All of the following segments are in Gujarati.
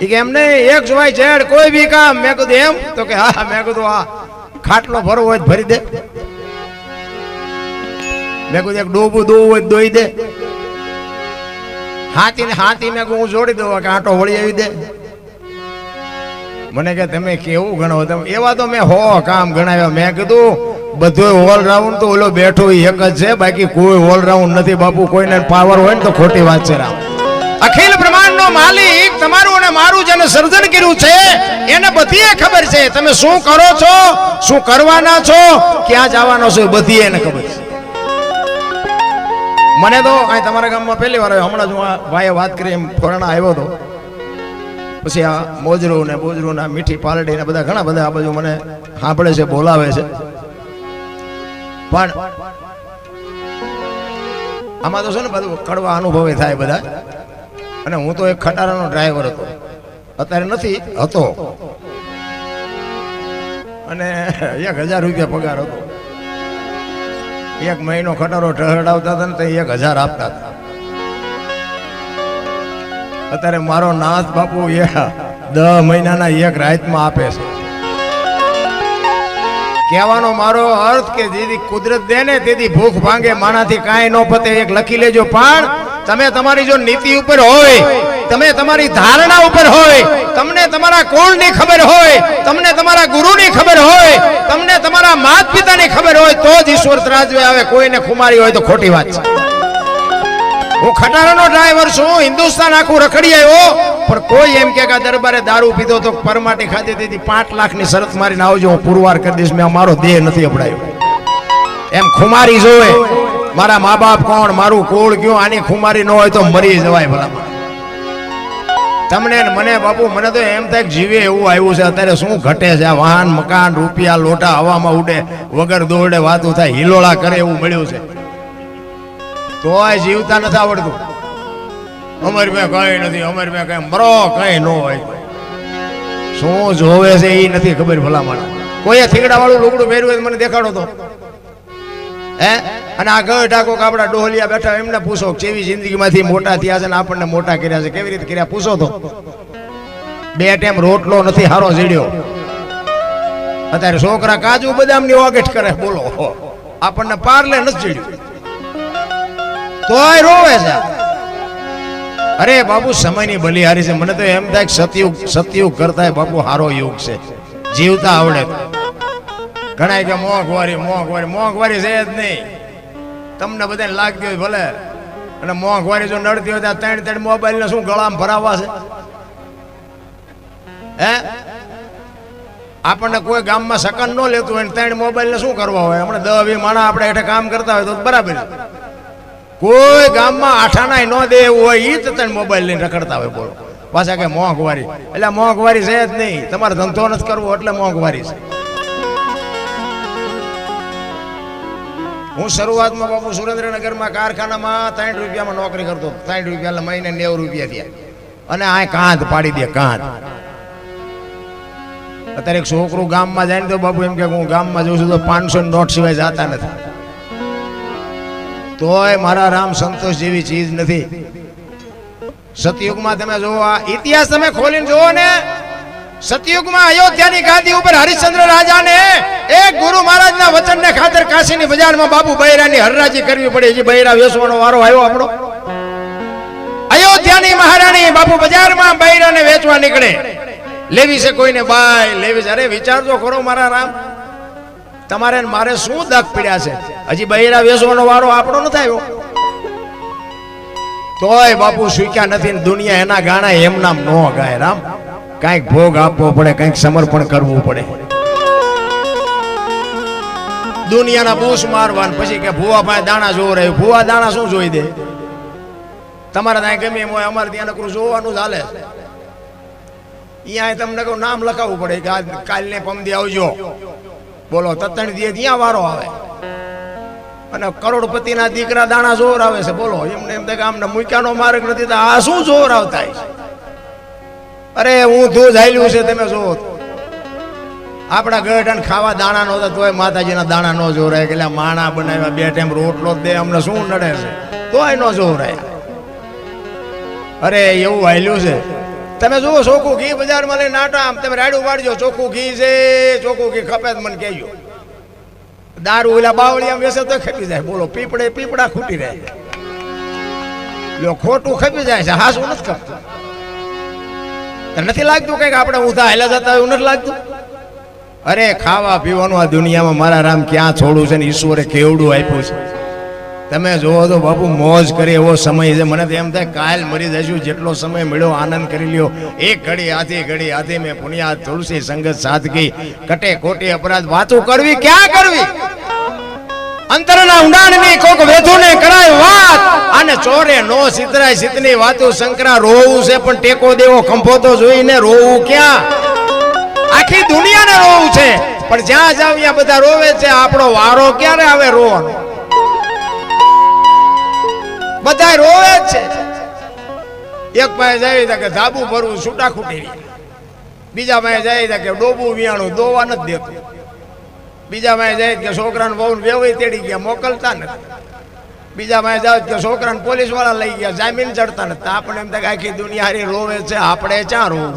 એ કે એમ નહીં, એક જવાય ઝેડ કોઈ બી કામ. મેં કીધું એમ? તો કે હા. મેં કીધું આ ખાટલો ભરવો હોય ભરી દે. મેં કીધું એક ડોબું દોવું હોય દોઈ દે. હાથી ને હાથી મેં હું જોડી દઉં કે આંટો વળી આવી દે. મને કે તમે કેવું ગણો તમે? એવા તો મેં 100 કામ ગણાવ્યા. મેં કીધું બધું ઓલરાઉન્ડ તો ઓલો બેઠો એક જ છે, બાકી કોઈ ઓલરાઉન્ડ નથી બાપુ. કોઈને પાવર હોય ને તો ખોટી વાત છે રામ. અખિલ બ્રહ્માંડનો માલિક તમારું અને મારું જેને સર્જન કર્યું છે એને બધી ખબર છે. તમે શું કરો છો, શું કરવાના છો, ક્યાં જવાનો છો, બધી એને ખબર છે. મને તો અહીં તમારા ગામમાં પહેલી વાર આવ્યો. હમણાં જ હું ભાઈએ વાત કરી એમ ફોરણા આવ્યો હતો. પછી આ મોજરું ને બોજરું ને મીઠી પાલડી ને બધા ઘણા બધા આ બાજુ મને સાંભળે છે, બોલાવે છે. પણ આમાં તો છે ને બધું કડવા અનુભવે થાય બધા. અને હું તો એક ખટારાનો ડ્રાઈવર હતો, અત્યારે નથી, હતો. અને 1000 રૂપિયા પગાર હતો. એક મહિનો ખટારો ઠહડાવતા હતા ને તો 1000 આપતા હતા. અત્યારે મારો નાથ બાપુ 10 મહિનાના એક રાતમાં આપે છે. કહેવાનો મારો અર્થ કે જેથી કુદરત દે ને તેથી ભૂખ ભાંગે, માણાથી કાંઈ ન પતે. એક લખી લેજો. પણ તમે તમારી જો નીતિ ઉપર હોય, તમે તમારી ધારણા ઉપર હોય, તમને તમારા કુળની ખબર હોય, તમને તમારા ગુરુની ખબર હોય, તમને તમારા માતા પિતાની ખબર હોય, તો જ ઈશ્વર ત્રાજવે આવે. કોઈને ખુમારી હોય તો ખોટી વાત છે. હું ખટારાનો ડ્રાઈવર છું, હિન્દુસ્તાન આખું રખડી આવ્યો. પણ કોઈ એમ કે દરબારે દારૂ પીધો તો પરમાટી ખાધી તેથી 5 લાખની શરત મારીને આવજો, હું પુરવાર કરી દઈશ. મેં મારો દેહ નથી અપડાયો. એમ ખુમારી જોવે. મારા મા બાપ કોણ, મારું કુળ કયું, આની ખુમારી ન હોય તો મરી જવાય ભલામણ. તમને મને બાપુ મને તો એમ થાય જીવે એવું આવ્યું છે. અત્યારે શું ઘટે છે? આ વાહન મકાન રૂપિયા લોટા હવામાં ઉડે, વગર દોડે વાતું થાય, હિલોળા કરે એવું મળ્યું છે. તોય જીવતા નથી આવડતું. અમારી મેં કઈ નથી, અમારી મેં કઈ મરો કઈ ન હોય. શું જોવે છે એ નથી ખબર ભલામણ. કોઈ થીગડા વાળું લુગડું પહેર્યું મને દેખાડો તો હે. અને આ ગઢ ઢાકો આપડા ડોહલિયા બેઠા એમને પૂછો કેવી જિંદગીમાંથી મોટા થયા છે ને આપણને મોટા કર્યા છે, કેવી રીતે કર્યા પૂછો તો. 2 ટાઈમ રોટલો નથી હારો ઝીડ્યો. અત્યારે છોકરા કાજુ બદામની ઓગેટ કરે, બોલો. આપણને પાર્લે નથી ઝીડ્યું તોય રોવે છે. અરે બાબુ સમયની બલિહારી છે. મને તો એમ થાય સતયુગ કરતા બાપુ હારો યુગ છે. જીવતા આવડે. ઘણા કે મોંઘવારી મોંઘવારી છે જ નહીં. તમને બધાને લાગતી હોય ભલે. અને મોંઘવારી જો નડતી હોય તો 3 મોબાઈલ ને શું ગળામાં ભરાવા છે હે? આપણને કોઈ ગામમાં સકન ન લેતું હોય 3 મોબાઈલ ને શું કરવા હોય? હમણાં 10-20 માણસ આપણે હેઠે કામ કરતા હોય તો બરાબર. કોઈ ગામમાં આઠાના ન દે એવું હોય એ તો 3 મોબાઈલ લઈને રખડતા હોય. બોલો પાછા કે મોંઘવારી. એટલે મોંઘવારી છે જ નહીં. તમારે ધંધો નથી કરવો એટલે મોંઘવારી છે. હું શરૂઆતમાં બાપુ સુરેન્દ્રનગરમાં કારખાનામાં 3 રૂપિયામાં નોકરી કરતો. 3 રૂપિયા એટલે મહિને 90 રૂપિયા થયા. અને આ કાંધ પાડી દે, કાંધ. અત્યારે એક છોકરું ગામમાં જાય ને તો બાપુ એમ કે હું ગામમાં જઉં છું તો 500 નોટ સિવાય જતા નથી. તોય મારા રામ સંતોષ જેવી ચીજ નથી. સતયુગમાં તમે જોવો, આ ઇતિહાસ તમે ખોલીને જોવો ને. સતયુગમાં અયોધ્યાની ગાદી ઉપર હરિશ્ચંદ્ર રાજાને એક ગુરુ મહારાજના વચનને ખાતર કાશીની બજારમાં બાપુ બૈરાની હરરાજી કરવી પડે. જે બૈરા વેચવાનો વારો આવ્યો આપણો. અયોધ્યાની મહારાણી બાપુ બજારમાં બૈરાને વેચવા નીકળે. લેવી છે કોઈને બાય લેવી છે. અરે વિચારજો ખરો મારા રામ, તમારે મારે શું દખ પડ્યા છે? હજી બૈરા વેચવાનો વારો આપણો નથી આવ્યો. તોય બાપુ સ્વીકાર નથી. દુનિયા એના ગાણા એમ નામ ન ગાય રામ. કઈક ભોગ આપવો પડે, કઈક સમર્પણ કરવું પડે. દુનિયાના બૂસ મારવાન પછી કે ભૂવા પાસે દાણા જોવો રહ્યું. ભૂવા દાણા શું જોઈ દે? તમારે ત્યાં ગમે એમ હોય, અમારે ત્યાં નકરું જોવાનું ચાલે. અહીંયા તમને કહું નામ લખાવવું પડે કે કાલને પમદી આવજો. બોલો 3 દિવસ ત્યાં વારો આવે. અને કરોડપતિના દીકરા દાણા જોર આવે છે. બોલો એમને એમ થાય આમને મૂક્યાનો માર્ગ નથી તો આ શું જોર આવતા છે? અરે હું દૂધ હાલ્યું છે તમે જોવો. આપણા ગઢ ખાવા દાણા નો તોય માતાજીના દાણા નો જોરાય. એટલે માણા બનાવ્યા 2 ટાઈમ રોટલો દે, અમને શું નડે છે? તોય નો જોરાય. અરે એવું હાલ્યું છે તમે જુઓ ચોખ્ખું ઘી બજારમાં લઈને નાટા આમ તમે રાડું વાળજો ચોખ્ખું ઘી છે, ચોખ્ખું ઘી ખપે મને કહેજો. દારૂ ઓલા બાવળિયા વેસે તો ખપી જાય. બોલો પીપળા ખૂટી રહે. જો ખોટું ખપી જાય છે, હાસું નથી ખપતું. નથી લાગતું કઈક આપણે ઊંધા હેલા જતા એવું નથી લાગતું? અરે ખાવા પીવાનું આ દુનિયામાં મારા રામ ક્યાં છોડું છે ને ઈશ્વરે કેવડું આપ્યું છે. તમે જોવો તો બાપુ મોજ કરે એવો સમય છે. મને તો એમ થાય કાલ મરી જશું. જેટલો સમય મળ્યો આનંદ કરી લ્યો. એક ઘડી આધી મેં પુણ્યા તુલસી સંગત સાદગી કટે કોટી અપરાધ વાતો કરવી ક્યાં કરવી? અંતરના ઊંડાણની કોક વેધુને કરાય વાત અને ચોરે નો સિતરાય સિતની વાતો. શંકરા રોવું છે પણ ટેકો દેવો ખંભો તો જોઈને રોવું ક્યાં? આખી દુનિયાને રોવું છે પણ જ્યાં જાવ ત્યાં બધા રોવે છે. આપણો વારો ક્યારે આવે રોવાનો? બધા રોવે જ છે. એક પાસે જાય કે ધાબુ ભરવું છૂટા ખૂટી રહ્યા, બીજા પાસે જાય કે ડોબું વિયાણું દોવા નથી દેતું, બીજા પાસે જાય કે છોકરાને બહુ વેવાઈ તેડી ગયા મોકલતા નથી, બીજા પાસે જાય કે છોકરાને પોલીસ વાળા લઈ ગયા જામીન ચડતા નથી. આપણે એમ થાય આખી દુનિયા હારી રોવે છે, આપણે ક્યાં રોવું?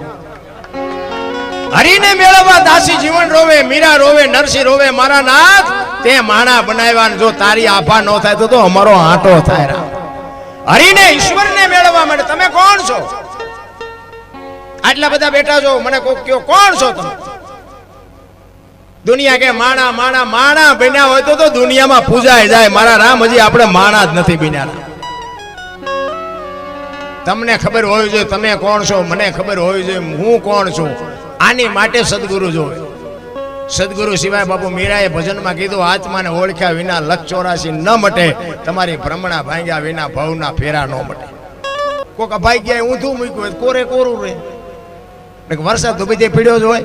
હરીને મેળવવા દાસી જીવન રોવે, મીરા રોવે, નરસિંહ રોવે. મારા નાથ તે માણા બનાવ્યા, જો તારી આભા ન થાય તો અમારો આંટો થાય. હરીને ઈશ્વરને મેળવવા માટે તમે કોણ છો? આટલા બધા બેઠા છો, મને કોક કયો કોણ છો તમે? દુનિયા કે માણા બન્યા હોય તો દુનિયામાં પૂજાય જાય. મારા રામ હજી આપણે માણા જ નથી બન્યા. તમને ખબર હોવી જોઈએ તમે કોણ છો, મને ખબર હોવી જોઈએ હું કોણ છું. આની માટે સદગુરુ જોવે. સદગુરુ સિવાય બાપુ મીરાએ ભજનમાં કીધું આત્માને ઓળખ્યા વિના લખ 84 ન મટે, તમારી ભ્રમણા ભાંગ્યા વિના ભવના ફેરા ન મટે. કોક અભાઈ ગયા ઊંધું મૂક્યું કોરે કોરું રહે. વરસાદ તો બધે પીડ્યો જ હોય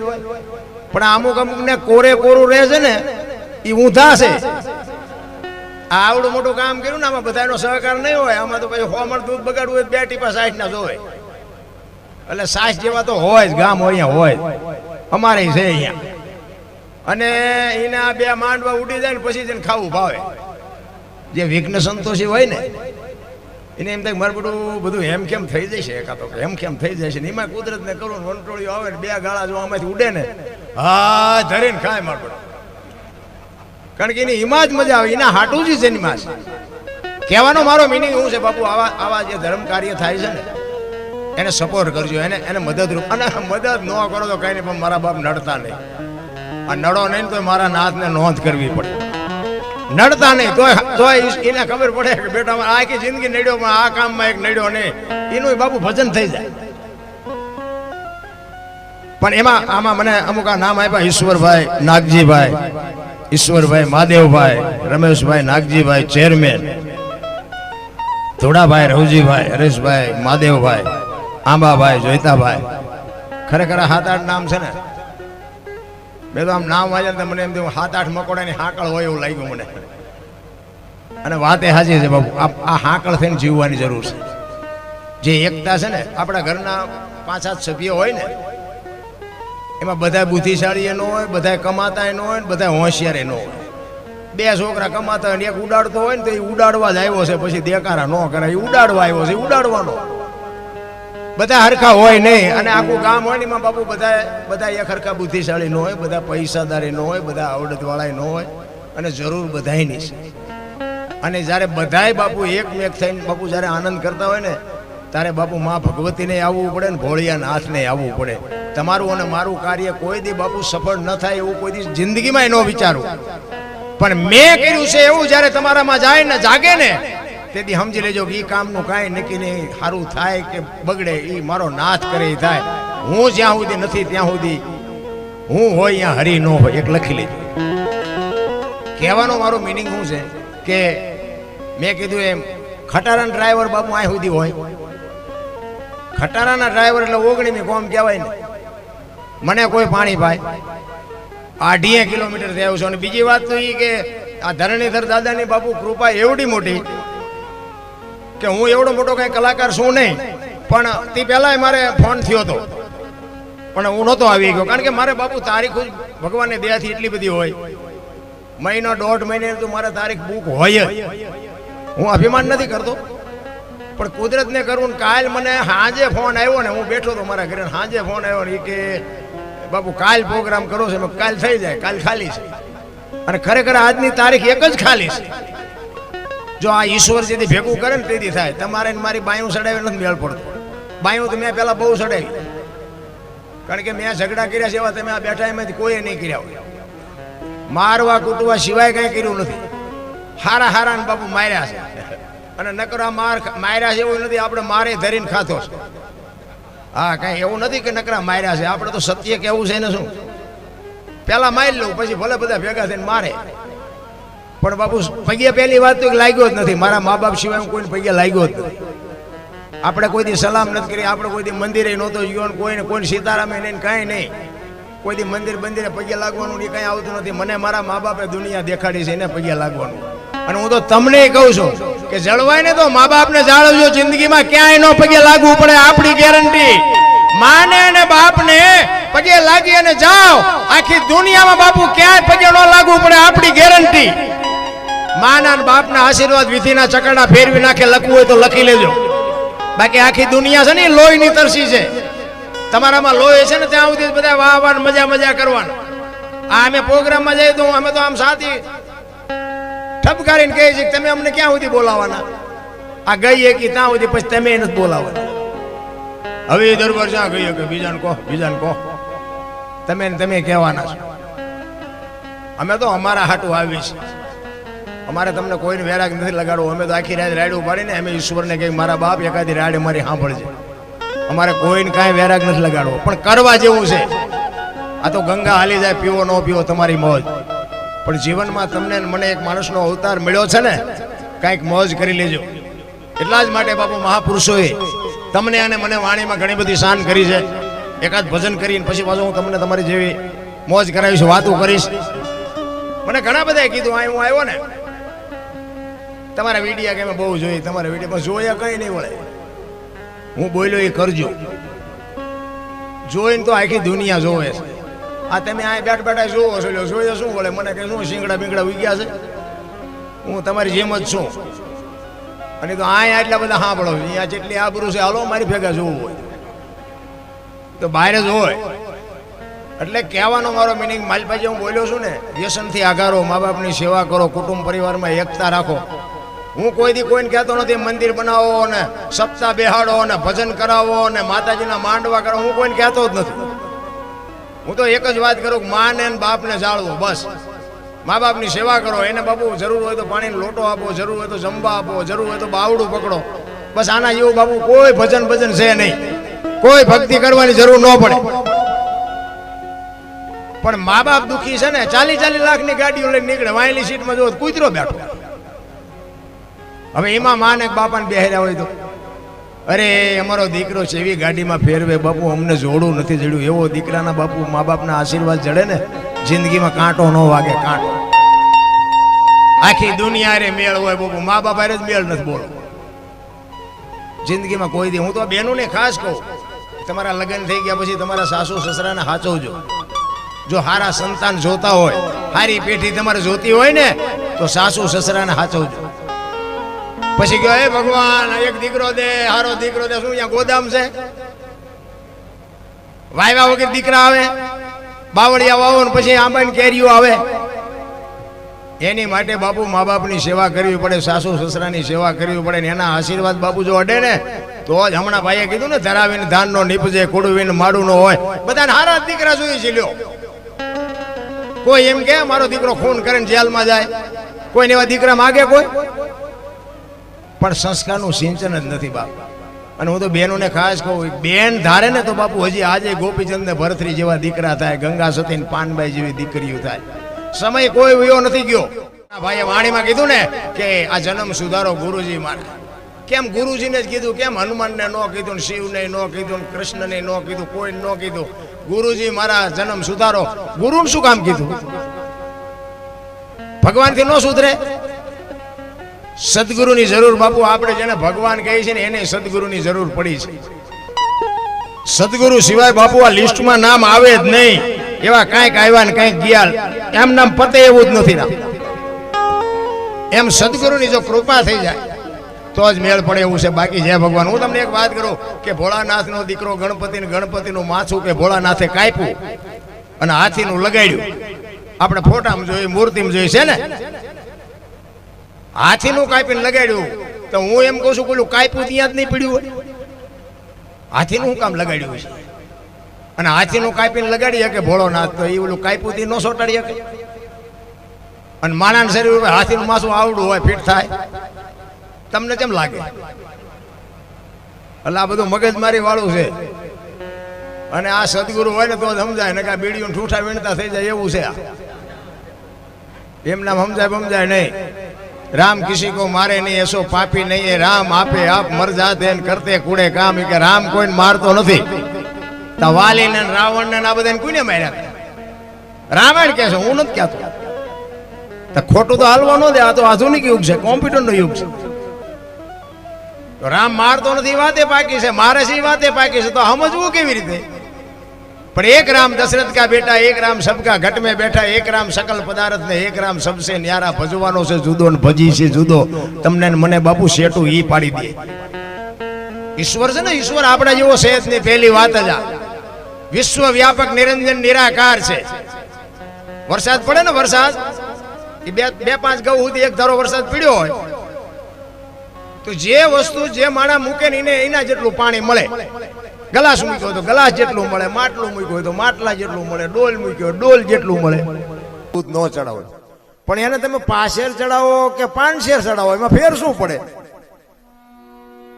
પણ અમુક ને કોરું રહે છે ને એ ઊંધા છે. આવડું મોટું કામ કર્યું ને આમાં બધાનો સહકાર નહીં હોય. આમાં તો પછી હોમણ દૂધ બગાડવું હોય 2 ટીપા 60 ના જોવે. એટલે 60 જેવા તો હોય જ ગામ અહીંયા હોય અમારે છે અહીંયા. અને એના 2 માંડવા ઉડી જાય ને પછી જઈને ખાવું ભાવે. જે વિઘ્ન સંતોષી હોય ને એને એમ થાય મારું બધું હેમખેમ થઈ જશે, એકાતો હેમખેમ થઈ જશે. એમાં કુદરતને કરું વંટોળીઓ આવે ને 2 ગાળા જો આમાંથી ઉડે ને હા ધરીને ખાય મારું. કારણ કે એની હિમા જ મજા આવે, એના હાટું જ એની માં છે. કહેવાનો મારો મિનિંગ શું છે બાપુ, આવા જે ધર્મ કાર્ય થાય છે ને એને સપોર્ટ કરજો, એને મદદરૂપ. અને મદદ ન કરો તો કઈ નહીં, પણ મારા બાપ નડતા નહીં. આ નડો નહીં તો મારા નાથને નોંધ કરવી પડે. નડતા નહીં તો એને ખબર પડે કે બેટા આખી જિંદગી નડ્યો પણ આ કામમાં એક નડ્યો નહીં, એનું બાપુ ભજન થઈ જાય. પણ આમાં મને અમુક આ નામ આપ્યા: ઈશ્વરભાઈ નાગજીભાઈ, ઈશ્વરભાઈ મહાદેવભાઈ, રમેશભાઈ નાગજીભાઈ ચેરમેન, ધોડાભાઈ રવજીભાઈ, હરેશભાઈ મહાદેવભાઈ, આંબાભાઈ જોઈતાભાઈ. ખરેખર 7-8 નામ છે ને. મેં તો આમ નામ વાંચ્યા મને એમ થયું 7-8 મકોડાની હાકળ હોય એવું લાગ્યું મને. અને વાત એ સાચી છે બાપુ, આ હાકળ થઈને જીવવાની જરૂર છે. જે એકતા છે ને, આપણા ઘરના 5-7 સભ્યો હોય ને એમાં બધા બુદ્ધિશાળી ન હોય, બધા કમાતા ન હોય, બધા હોશિયાર ન હોય. 2 છોકરા કમાતા હોય ને એક ઉડાડતો હોય ને તો એ ઉડાડવા જ આવ્યો છે, પછી દેકારા ન કરે. એ ઉડાડવા આવ્યો છે, ઉડાડવાનો. બધા હરખા હોય નહીં. અને આખું ગામ હોય ને એમાં બાપુ બધા એક હરખા બુદ્ધિશાળી ન હોય, બધા પૈસાદારી ન હોય, બધા આવડતવાળા ન હોય. અને જરૂર બધાયની છે. અને જ્યારે બધાય બાપુ એકમેક થઈને બાપુ જ્યારે આનંદ કરતા હોય ને ત્યારે બાપુ માં ભગવતીને આવવું પડે ને ભોળિયા નાથને આવવું પડે. તમારું અને મારું કાર્ય કોઈ દી બાપુ સફળ ન થાય એવું કોઈ દી જિંદગીમાં ન વિચારું. પણ મેં કર્યું છે એવું જ્યારે તમારામાં જાય ને જાગે ને તેથી સમજી લેજો કે એ કામનું કાંઈ નક્કી નહીં. સારું થાય કે બગડે એ મારો નાથ કરે એ થાય. હું જ્યાં સુધી નથી ત્યાં સુધી હું હોય ત્યાં હરી ન હોય, એક લખી લેજો. કહેવાનો મારો મિનિંગ શું છે કે મેં કીધું એમ ખટારાના ડ્રાઈવર બાપુ આ સુધી હોય. ખટારાના ડ્રાઈવર એટલે 19મી કોમ કહેવાય ને. મને કોઈ પાણી પાય 8 કિલોમીટર થયું છે. અને બીજી વાત તો એ કે આ ધરણીધર દાદાની બાપુ કૃપા એવડી મોટી કે હું એવડો મોટો કઈ કલાકાર છું નહીં, પણ તે પહેલા મારે ફોન થયો હતો પણ હું નહોતો આવી ગયો. કારણ કે મારે બાપુ તારીખ ભગવાનની દયાથી એટલી બધી હોય, મહિનો 1.5 મહિને તો મારે તારીખ બુક હોય જ. હું અભિમાન નથી કરતો, પણ કુદરતને કરવું. કાલ મને સાંજે ફોન આવ્યો ને, હું બેઠો તો મારા ઘરે, સાંજે ફોન આવ્યો ને કે બાપુ કાલ પ્રોગ્રામ કરો છે. કાલ થઈ જાય, કાલ ખાલી છે. અને ખરેખર આજની તારીખ એક જ ખાલી છે. જો આ ઈશ્વર જેથી ભેગું કરે ને તેથી થાય. તમારે મારી બાયું ચડાવી નથી મેળ પડતો. બાયું તો મેં પેલા બહુ ચડાવી, કારણ કે મેં ઝઘડા કર્યા છે એવા તમે આ બેઠા એમાંથી કોઈ નહીં કર્યા હોય. મારવા કૂટવા સિવાય કઈ કર્યું નથી. હારા હારા ને બાપુ માર્યા છે, અને નકરા માર્યા છે એવું નથી. આપણે મારે ધરીને ખાતો છે. હા, કઈ એવું નથી કે નકરા માર્યા છે. આપણે તો સત્ય કેવું છે ને શું, પેલા મારી લઉં પછી ભલે બધા ભેગા થઈને મારે. પણ બાપુ પગે પહેલી વાત તો લાગ્યો જ નથી. મારા મા બાપ સિવાય હું કોઈને પગે લાગ્યો જ નથી. આપણે કોઈ દી સલામ નથી કરી, આપણે કોઈ દી મંદિરે નહોતો ગયો, કોઈને સીતારામે નહીં, કાંઈ નહીં. કોઈ દી મંદિરે પગે લાગવાનું એ કઈ આવતું નથી. મને મારા મા બાપે દુનિયા દેખાડી છે, એને પગે લાગવાનું. અને હું તો તમને કહું છું કે જળવાય ને તો મા બાપને જાળવજો. જિંદગીમાં ક્યાંય નો પગે લાગવું પડે, આપણી ગેરંટી. માને અને બાપને પગે લાગી અને જાઓ, આખી દુનિયામાં બાપુ ક્યાંય પગે ન લાગવું પડે, આપણી ગેરંટી. માના અને બાપના આશીર્વાદ વિધિના ચકરડા ફેરવી નાખે. લખવું હોય તો લખી લેજો. બાકી આખી દુનિયા છે ને લોહીની તરસી છે. તમારામાં લોહી છે ને ત્યાં સુધી બધા વાહ વાહ મજા કરવાના. આ અમે પ્રોગ્રામમાં જઈએ તો અમે તો આમ સાથી ઠપકારીને કહે છે કે તમે અમને ક્યાં સુધી બોલાવાના. આ ગઈ કે ત્યાં સુધી, પછી તમે નથી બોલાવવાના. હવે એ દરબાર જ્યાં ગઈ કે બીજાને કહો તમે કહેવાના છો. અમે તો અમારા હાટું આવી છે. અમારે તમને કોઈને વેરાગ નથી લગાડવું. અમે તો આખી રાત રાડું પાડીને અમે ઈશ્વરને કહી મારા બાપ એકાદી રાડે મારી સાંભળજે. અમારે કોઈને કાંઈ વેરાગ નથી લગાડવો, પણ કરવા જેવું છે. આ તો ગંગા હાલી જાય, પીવો ન પીવો તમારી મોજ. પણ જીવનમાં તમને મને એક માણસનો અવતાર મળ્યો છે ને, કાંઈક મોજ કરી લેજો. એટલા જ માટે બાપુ મહાપુરુષોએ તમને અને મને વાણીમાં ઘણી બધી શાન કરી છે. એકાદ ભજન કરીને પછી પાછું હું તમને તમારી જેવી મોજ કરાવીશ, વાતો કરીશ. મને ઘણા બધાએ કીધું આ હું આવ્યો ને તમારા વિડીયા કે મેં બહુ જોઈ, તમારા વિડીયો જોયા કઈ નહીં વળે. હું બોલ્યો એ કરજો. જોઈને તો આખી દુનિયા જોવે છે. આ તમે આ બેઠા જોવો છો, જોઈએ શું વળે? મને કે શું શીંગડા બીંગડા ઉગ્યા છે? હું તમારી જેમ જ છું. અને તો અહીંયા એટલા બધા સાંભળો, અહીંયા જેટલી આબરૂ છે હાલો મારી ભેગા જોવું હોય તો બહાર જ હોય. એટલે કહેવાનો મારો મિનિંગ માલપાજી હું બોલ્યો છું ને, વ્યસનથી આગારો, મા બાપની સેવા કરો, કુટુંબ પરિવારમાં એકતા રાખો. હું કોઈ દી કોઈને કહેતો નથી મંદિર બનાવો ને સપ્તાહ બેહાડો ને ભજન કરાવો ને માતાજીના માંડવા કરો. હું કોઈને કહેતો જ નથી. હું તો એક જ વાત કરું કે માને ને બાપને જાળવો, બસ. મા બાપની સેવા કરો. એને બાપુ જરૂર હોય તો પાણીનો લોટો આપો, જરૂર હોય તો જમવા આપો, જરૂર હોય તો બાવડું પકડો. બસ આના જેવું બાપુ કોઈ ભજન છે નહીં. કોઈ ભક્તિ કરવાની જરૂર ન પડે. પણ મા બાપ દુખી છે ને, 40 લાખની ગાડીઓ લઈને નીકળે, વાયલી સીટમાં જો કૂતરો બેઠો. હવે એમાં માને બાપાને બેહર્યા હોય તો અરે અમારો દીકરો છે એવી ગાડીમાં ફેરવે, બાપુ અમને જોડું નથી જડ્યું. એવો દીકરાના બાપુ મા બાપના આશીર્વાદ જડે ને, જિંદગીમાં કાંટો ન વાગે. કાંટો આખી દુનિયા રે મેળ હોય બાપુ, મા બાપ હારે જ મેળ નથી. બોલો જિંદગીમાં કોઈ દી. હું તો બહેનોને ખાસ કહું, તમારા લગ્ન થઈ ગયા પછી તમારા સાસુ સસરાને સાચવજો. જો હારા સંતાન જોતા હોય, હારી પેઢી તમારે જોતી હોય ને, તો સાસુ સસરાને સાચવજો. પછી ગયો હે ભગવાન એક દીકરો દે, હારો દીકરો દે. શું અહીંયા ગોદામ છે? વાયવા વગર દીકરા આવે, બાવળિયા વાવો ને પછી આંબાની કેરીઓ આવે. એની માટે બાપુ મા બાપની સેવા કરવી પડે, સાસુ સસરાની સેવા કરવી પડે. ને એના આશીર્વાદ બાપુ જો અડે ને તો જ. હમણાં ભાઈએ કીધું ને ધરાવીને ધાન નો નીપજે, કુડવીને માડું નો હોય. બધાને હારા દીકરા જોઈ છે. લ્યો કોઈ એમ કે મારો દીકરો ખૂન કરીને જેલમાં જાય? કોઈને એવા દીકરા માગે કોઈ? પણ સંસ્કારનું સિંચન જ નથી બાપ. અને હું તો બહેનોને ખાસ કહું, બેન ધારે ને તો બાપુ હજી આજે ગોપીચંદ ને ભરતરી જેવા દીકરા થાય, ગંગા સતી ને પાનબાઈ જેવી દીકરીઓ થાય. સમય કોઈ વયો નથી ગયો. ભાઈએ વાણીમાં કીધું ને કે આ જન્મ સુધારો ગુરુજી મારે. કેમ ગુરુજીને જ કીધું? કેમ હનુમાનને ન કીધું, ને શિવને ન કીધું, ને કૃષ્ણને ન કીધું, કોઈને ન કીધું? ગુરુજી મારા જન્મ સુધારો. ગુરુને શું કામ કીધું? ભગવાનથી ન સુધરે? સદગુરુની જરૂર બાપુ. આપણે જેને ભગવાન કહે છે ને એને સદગુરુની જરૂર પડી છે. સદગુરુ સિવાય બાપુ આ લિસ્ટમાં નામ આવે જ નહીં. એવા કાંઈક આવ્યા ને કાંઈક ગયા, એમ નામ પતે એવું જ નથી. એમ સદગુરુની જો કૃપા થઈ જાય તો જ મેળ પડે એવું છે. બાકી જય ભગવાન. હું તમને એક વાત કરું કે ભોળાનાથનો દીકરો ગણપતિને ગણપતિનું માથું કે ભોળાનાથે કાપ્યું અને હાથીનું લગાડ્યું. આપણે ફોટામાં જોયું, મૂર્તિમાં જોઈ છે ને, હાથીનું કાપીને લગાડ્યું. તો હું એમ કહું છું પેલું કાપ્યું ત્યાં જ નહીં પડ્યું હોય, હાથીનું શું કામ લગાડ્યું છે? અને હાથીનું કાપીને લગાડી શકે ભોળોનાથ, તો એ ઓલું કાપ્યું થી ન સોટાડી શકે. અને માણાના શરીર ઉપર હાથીનું માથું આવડું હોય, ફિટ થાય. તમને કેમ લાગે? એટલે આ બધું મગજમારી વાળું છે. અને આ સદગુરુ હોય ને તો સમજાય ને કે આ બીડીયું ઠૂઠા વીણતા થઈ જાય એવું છે. એમ નામ સમજાય નહીં. राम किसी को मारे नहीं, ऐसो पापी नहीं है। राम आपे आप मर जाते हैं करते कूड़े काम। के राम कोई मारतो नहीं। तो वाली ने रावण ने आ बधाने कोઈને मार्या? रामायण કહે છે, હું નથી કહેતો. તો ખોટું તો હાલવા ન દે. આ તો આધુનિક યુગ છે, કોમ્પ્યુટરનો યુગ છે. તો રામ મારતો નથી વાતે પાકી છે, મારે છે વાતે પાકી છે. તો સમજવું કેવી રીતે? पर एक राम दशरथ का बेटा, एक राम सबका घट में बैठा, एक राम सकल पदार्थ ने, एक राम सबसे न्यारा भजवानो से जुदो ने भजी से जुदो. तमने मने बापू सेटू ई पाड़ी दे. ईश्वर से ने, ईश्वर आपड़ा जेवो छे ज नहीं. पहली बात ज आ विश्व व्यापक निरंजन निराकार छे. वरसाद पड़े ने, वरसाद बे पांच गौ सुधी एक धारो वरसाद पीड्यो होय तो जे वस्तु जे माणा मूके ने एना जेटલું પાણી મળે. गलास मूक्यो तो गलास जेटલું મળે, માટલું મૂક્યો તો માટલા જેટલું મળે, ડોલ મૂક્યો ડોલ જેટલું મળે. દૂધ નો ચડાવો, પણ એને તમે પાછેર ચડાવો કે પાંચેર ચડાવો, એમાં ફેર શું પડે?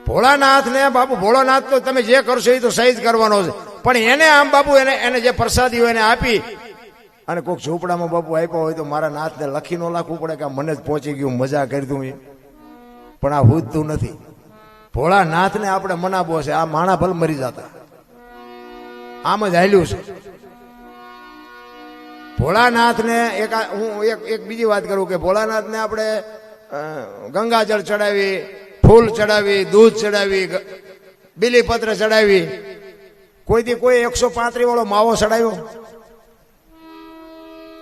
ભોળાનાથ ને બાપુ, ભોળાનાથ તો તમે જે કરશો એ તો સહી જ કરવાનો છે. પણ એને આમ બાપુ એને જે પ્રસાદી હોય એને આપી અને કોઈક ઝૂંપડામાં બાપુ આપ્યો હોય તો મારા નાથને લખી ન લાખવું પડે કે મને જ પહોંચી ગયું, મજા કરી દઉં. પણ આ હુજતું નથી. ભોળાનાથને આપણે મનાવો છે. આ માણા ભલ મરી જતા, આમ જ હાલ્યું છે. ભોળાનાથને હું એક બીજી વાત કરું કે ભોળાનાથને આપણે ગંગાજળ ચડાવી, ફૂલ ચડાવી, દૂધ ચડાવી, બીલીપત્ર ચડાવી. કોઈથી કોઈ 135 વાળો માવો ચડાવ્યો?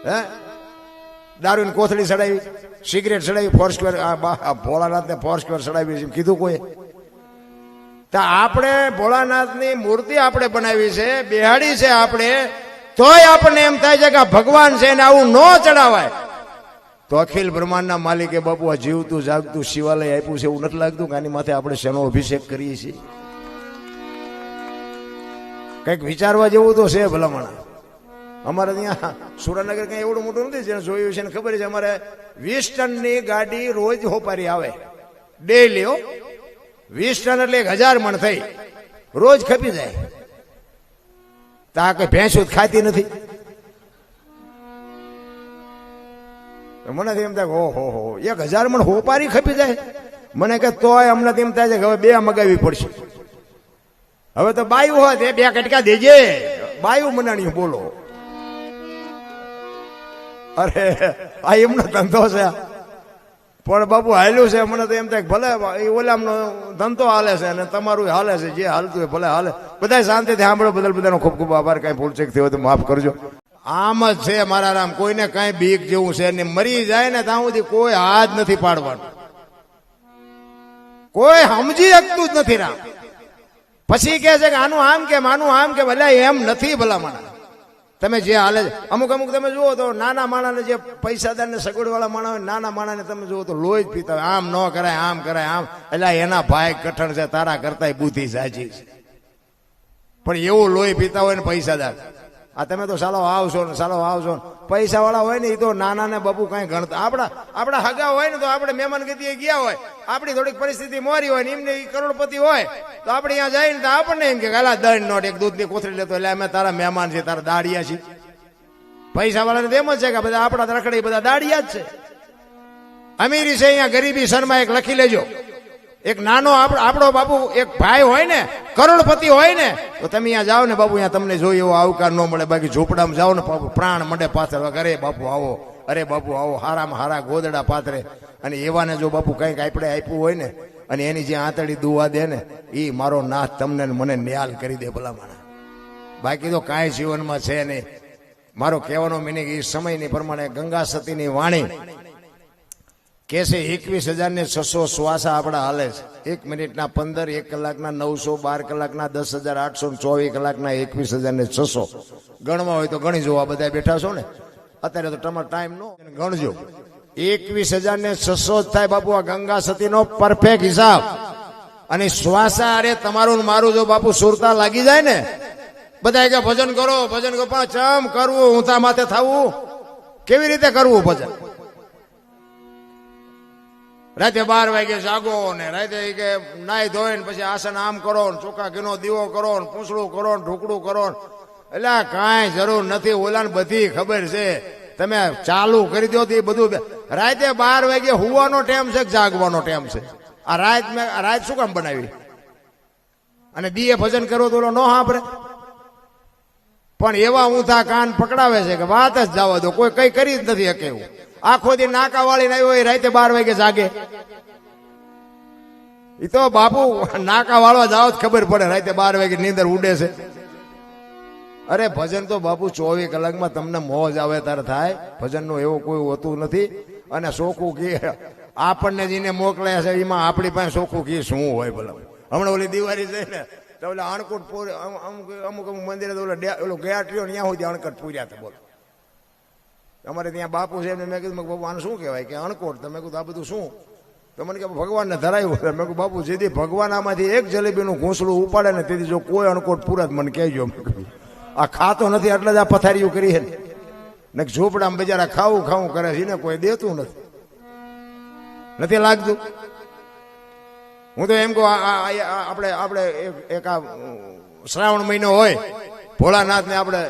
હે? દારૂની કોથળી ચડાવી, સિગરેટ ચડાવી, ફોરસ્ક્વેર ભોળાનાથને ફોરસ્ક્વેર ચડાવી કીધું કોઈ? તો આપણે ભોળાનાથની મૂર્તિ આપણે બનાવી છે, બેહાડી છે આપણે, તોય આપણને એમ થાય છે કે ભગવાન છે ને આવું ન ચડાવાય. તો અખિલ બ્રહ્માંડના માલિકે બાપુ આ જીવતું જાગતું શિવાલય આપ્યું છે. એવું નથી લાગતું કે આની માથે આપણે શેનો અભિષેક કરીએ છીએ? કંઈક વિચારવા જેવું તો છે ભલામણ. અમારે ત્યાં સુરેન્દ્રનગર કઈ એવડું મોટું નથી, જેને જોયું છે ને ખબર છે. અમારે 20 ટનની ગાડી રોજ હોપારી આવે, ડેલી. 20 ટન એટલે 1000 મણ થઈ, રોજ ખપી જાય. તા કઈ ભેંસું ખાતી નથી. મને એમ થાય ઓહો હો 1000 મણ હોપારી ખપી જાય. મને કે તોય અમને એમ થાય છે કે હવે 2 મગાવી પડશે. હવે તો બાયું હોય તે 2 કટકા દેજે. બાયું મનાણી બોલો. અરે આ એમનો ધંધો છે. પણ બાપુ હાલ્યું છે. મને તો એમ થાય ભલે એ ઓલામનો ધંધો હાલે છે અને તમારું હાલે છે, જે હાલતું હોય ભલે હાલે. બધા શાંતિથી સાંભળો. બધાનો ખૂબ ખૂબ આભાર. કાંઈ ભૂલચેક થયો તો માફ કરજો. આમ જ છે મારા રામ. કોઈને કાંઈ બીક જેવું છે ને. મરી જાય ને ત્યાં સુધી કોઈ હાથ નથી પાડવાનું. કોઈ સમજી શકતું જ નથી રામ. પછી કહે છે કે આનું આમ કેમ, આનું આમ કેમ. ભલે એમ નથી ભલામણ. તમે જે હાલે અમુક તમે જુઓ તો નાના માણાને, જે પૈસાદાર ને સગવડ વાળા માણા હોય, નાના માણાને તમે જુઓ તો લોહી જ પીતા હોય. આમ ન કરાય, આમ કરાય, આમ. એટલે એના ભાઈ કઠણ છે, તારા કરતા બુદ્ધિ સાચી છે. પણ એવું લોહી પીતા હોય ને પૈસાદાર. આ તમે તો સાલો આવશો ને સાલો આવશો ને. પૈસા વાળા હોય ને એ તો નાના ને બાપુ કઈ ગણતા. આપણા હગા હોય ને તો આપણે મહેમાન ગતિએ ગયા હોય, આપણી થોડીક પરિસ્થિતિ મોરી હોય ને એમને કરોડપતિ હોય તો આપણે અહીંયા જઈને તો આપણને એમ કે ગાલા 10 નોટ એક દૂધની કોથળી લેતો એટલે અમે તારા મહેમાન છે, તારા દાડિયા છીએ. પૈસા વાળાને એમ જ છે કે બધા આપણા રખડી બધા દાડિયા જ છે. અમીરી છે અહીંયા ગરીબી શર્મા એક લખી લેજો. એક નાનો આપણો બાપુ એક ભાઈ હોય ને, કરોડપતિ હોય ને, તો તમે અહીંયા જાઓ ને બાપુ, અહીંયા તમને જોઈ એવો આવકાર ન મળે. બાકી ઝોપડામાં જાઓ ને બાપુ પ્રાણ મંડે પાથર. અરે બાપુ આવો, અરે બાપુ આવો, હારામાં હારા ગોદડા પાથરે. અને એવાને જો બાપુ કંઈક આપણે આપ્યું હોય ને અને એની જે આંતળી દુવા દે ને, એ મારો નાથ તમને મને ન્યાલ કરી દે ભલામણ. બાકી તો કાંઈ જીવનમાં છે નહીં. મારો કહેવાનો મિનિંગ એ સમયની પ્રમાણે ગંગા સતીની વાણી કે છે 21,600 શ્વાસા આપણા હાલે છે. 1 મિનિટના 15, 1 કલાકના 900, 12 કલાકના 10,800, 24 કલાકના 21,600. ગણવા હોય તો ગણી જો. આ બધા બેઠા છો ને અત્યારે તો તમારો ટાઈમ નો ગણજો. 21,600 થાય બાપુ આ ગંગા સતીનો પરફેક્ટ હિસાબ. અને શ્વાસા અરે તમારું ને મારું જો બાપુ સુરતા લાગી જાય ને, બધા કે ભજન કરો ભજન કરો, પણ ચમ કરવું ઊંધા માથે થવું? કેવી રીતે કરવું ભજન? રાતે 12 વાગે જાગો ને રાતે કે નાઈ ધોઈને પછી આસન આમ કરો ને ચોખા ઘીનો દીવો કરો ને પૂંછડું કરો ને ઢોકળું કરો ને, એટલે કાંઈ જરૂર નથી. ઓલાને બધી ખબર છે. તમે ચાલુ કરી દો તો એ બધું. રાતે 12 વાગે હુવાનો ટાઈમ છે કે જાગવાનો ટાઈમ છે? આ રાત શું કામ બનાવી? અને દીએ ભજન કરો તો ઓલો ન સાંભળે. પણ એવા ઊંધા કાન પકડાવે છે કે વાત જ જવા દો, કોઈ કઈ કરી જ નથી શકે એવું. આખો દી નાકા વાળીને આવ્યો હોય રાતે 12 વાગે જાગે. એ તો બાપુ નાકા વાળવા જાવ ખબર પડે રાતે 12 વાગે નીંદર ઉડે છે. અરે ભજન તો બાપુ 24 કલાકમાં તમને મોજ આવે ત્યારે થાય. ભજનનું એવું કોઈ હોતું નથી. અને ચોખ્ખું ઘી આપણને જેને મોકલે છે એમાં આપણી પાસે ચોખ્ખું ઘી શું હોય? ભલે હમણાં ઓલી દિવાળી છે ને તો ઓલા અણકુટ પૂરે અમુક મંદિરે તો ઓલો ગયા ટ્રીઓ ત્યાં સુધી અણકટ પૂર્યા હતા. બોલો અમારે ત્યાં બાપુ છે એમને મેં કીધું બાપુ આને શું કહેવાય? કે અણકોટ. તો મેં કીધું આ બધું શું? તો મને કે ભગવાનને ધરાયું. મેં કહ્યું બાપુ જેથી ભગવાન આમાંથી એક જલેબીનું ઘૂંસડું ઉપાડે ને તેથી જો કોઈ અણકોટ પૂરા જ મને કહેજો. આ ખાતો નથી એટલે જ આ પથારીઓ કરી છે ને ઝોપડામાં બજારા ખાવું ખાવું કરે છે ને કોઈ દેતું નથી લાગતું. હું તો એમ કહું આપણે એક આ શ્રાવણ મહિનો હોય, ભોળાનાથને આપણે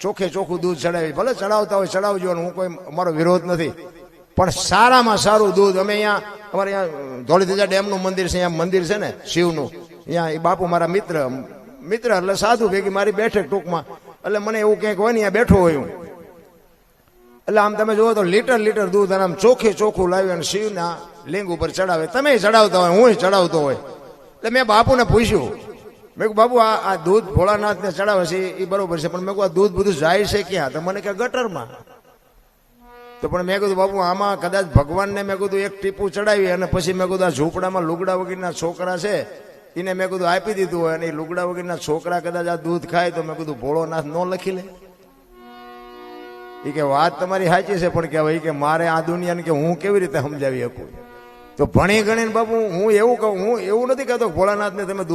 ચોખ્ખે ચોખ્ખું દૂધ ચડાવી, ભલે ચડાવતા હોય ચડાવજો. હું કોઈ અમારો વિરોધ નથી, પણ સારામાં સારું દૂધ. અમે અહીંયા અમારે અહીંયા ધોળીધજા ડેમનું મંદિર છે, અહીંયા મંદિર છે ને શિવનું, અહીંયા એ બાપુ મારા મિત્ર એટલે સાધુ ભેગી મારી બેઠક ટૂંકમાં. એટલે મને એવું કંઈક હોય ને અહીંયા બેઠો હોય હું, એટલે આમ તમે જુઓ તો લીટર દૂધ અને આમ ચોખ્ખું લાવી અને શિવના લિંગ ઉપર ચડાવે. તમે ચડાવતા હોય, હું ચડાવતો હોય. એટલે મેં બાપુને પૂછ્યું, મેં કહ્યું બાપુ આ દૂધ ભોળાનાથને ચડાવે છે એ બરોબર છે, પણ મેં કહ્યું આ દૂધ બધું જાય છે ક્યાં? તો મને કે ગટરમાં. તો પણ મેં કીધું બાપુ આમાં કદાચ ભગવાનને મેં કીધું એક ટીપું ચડાવી અને પછી મેં કીધું આ ઝૂંપડામાં લુગડા વગરના છોકરા છે એને મેં કીધું આપી દીધું હોય અને એ લુગડા વગરના છોકરા કદાચ આ દૂધ ખાય તો મેં કીધું ભોળોનાથ ન લખી લે. એ કે વાત તમારી સાચી છે, પણ કહેવાય કે મારે આ દુનિયાને કે હું કેવી રીતે સમજાવી શકું? તો ભણી ગણીને બાપુ હું એવું કહું, હું એવું નથી કહેતો ભોળાનાથને તમે